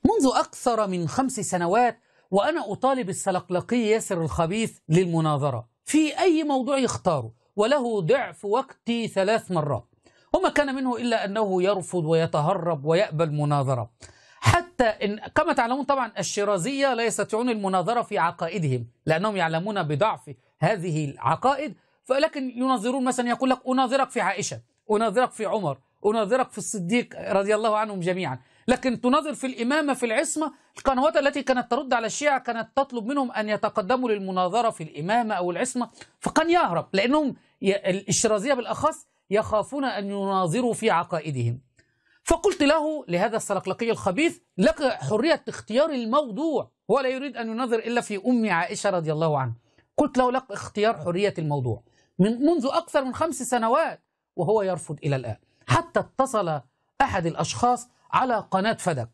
منذ أكثر من 5 سنوات وأنا أطالب السلقلقي ياسر الخبيث للمناظرة في أي موضوع يختاره، وله ضعف وقتي 3 مرات، وما كان منه إلا أنه يرفض ويتهرب ويأبى المناظرة. حتى إن كما تعلمون طبعا الشيرازية لا يستطيعون المناظرة في عقائدهم لأنهم يعلمون بضعف هذه العقائد، ولكن يناظرون مثلا يقول لك أناظرك في عائشة، أناظرك في عمر، أناظرك في الصديق رضي الله عنهم جميعا. لكن تناظر في الإمامة في العصمة. القنوات التي كانت ترد على الشيعة كانت تطلب منهم أن يتقدموا للمناظرة في الإمامة أو العصمة، فكان يهرب لأنهم الشيرازية بالأخص يخافون أن يناظروا في عقائدهم. فقلت له لهذا السلقلقي الخبيث لك حرية اختيار الموضوع، هو لا يريد أن يناظر إلا في أم عائشة رضي الله عنها. قلت له لك اختيار حرية الموضوع منذ أكثر من 5 سنوات وهو يرفض إلى الآن. حتى اتصل أحد الأشخاص على قناة فدك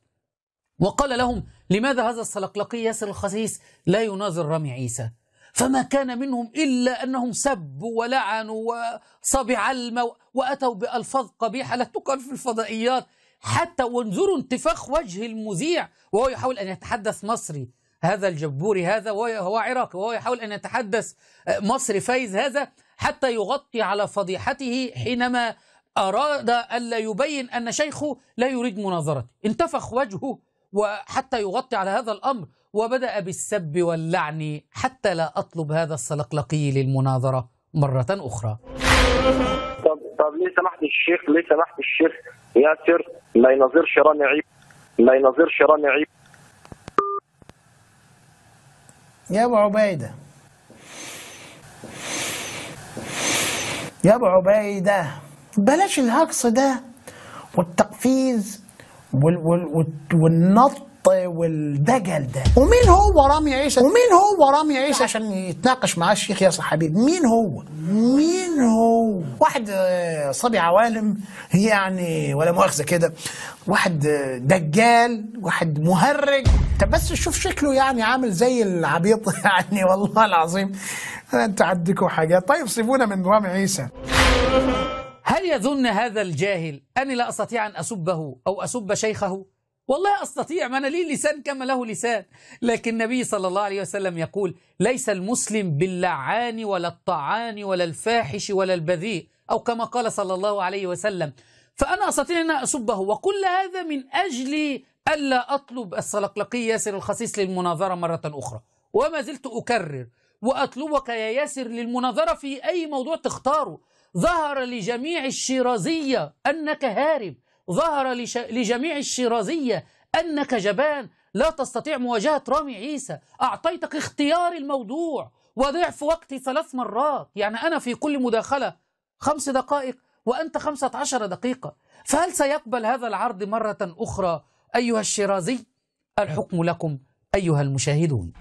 وقال لهم لماذا هذا السلقلقي ياسر الخسيس لا يناظر رامي عيسى؟ فما كان منهم إلا أنهم سبوا ولعنوا وصبي علم وأتوا بألفاظ قبيحة لا تقال في الفضائيات. حتى وانظروا انتفاخ وجه المذيع وهو يحاول أن يتحدث مصري، هذا الجبوري هذا وهو عراقي، وهو يحاول أن يتحدث مصري فايز هذا حتى يغطي على فضيحته حينما أراد ألا يبين أن شيخه لا يريد مناظرته. انتفخ وجهه وحتى يغطي على هذا الأمر، وبدأ بالسب واللعن حتى لا أطلب هذا السلقلقي للمناظرة مرة أخرى. طب ليه سمحت الشيخ ياسر ما يناظرش رامي عيسى؟ يا أبو عبيدة بلاش الهجص ده والتقفيز والنط والدجل ده. ومين هو رامي عيسى عشان يتناقش معاه الشيخ ياسر حبيب؟ مين هو؟ واحد صبي عوالم يعني، ولا مؤاخذة كده، واحد دجال، واحد مهرج. طب بس شوف شكله يعني عامل زي العبيط يعني والله العظيم انت عندكم حاجات. طيب سيبونا من رامي عيسى. هل يظن هذا الجاهل أني لا أستطيع أن أسبه أو أسب شيخه؟ والله أستطيع، ما أنا لي لسان كما له لسان. لكن النبي صلى الله عليه وسلم يقول ليس المسلم باللعان ولا الطعان ولا الفاحش ولا البذيء، أو كما قال صلى الله عليه وسلم. فأنا أستطيع أن أسبه، وكل هذا من أجل ألا أطلب السلقلقي ياسر الخسيس للمناظرة مرة أخرى. وما زلت أكرر وأطلبك يا ياسر للمناظرة في أي موضوع تختاره. ظهر لجميع الشيرازية أنك هارب، ظهر لجميع الشيرازية أنك جبان لا تستطيع مواجهة رامي عيسى. أعطيتك اختيار الموضوع وضعف وقتي 3 مرات، يعني أنا في كل مداخلة 5 دقائق وأنت 15 دقيقة. فهل سيقبل هذا العرض مرة أخرى أيها الشيرازي؟ الحكم لكم أيها المشاهدون.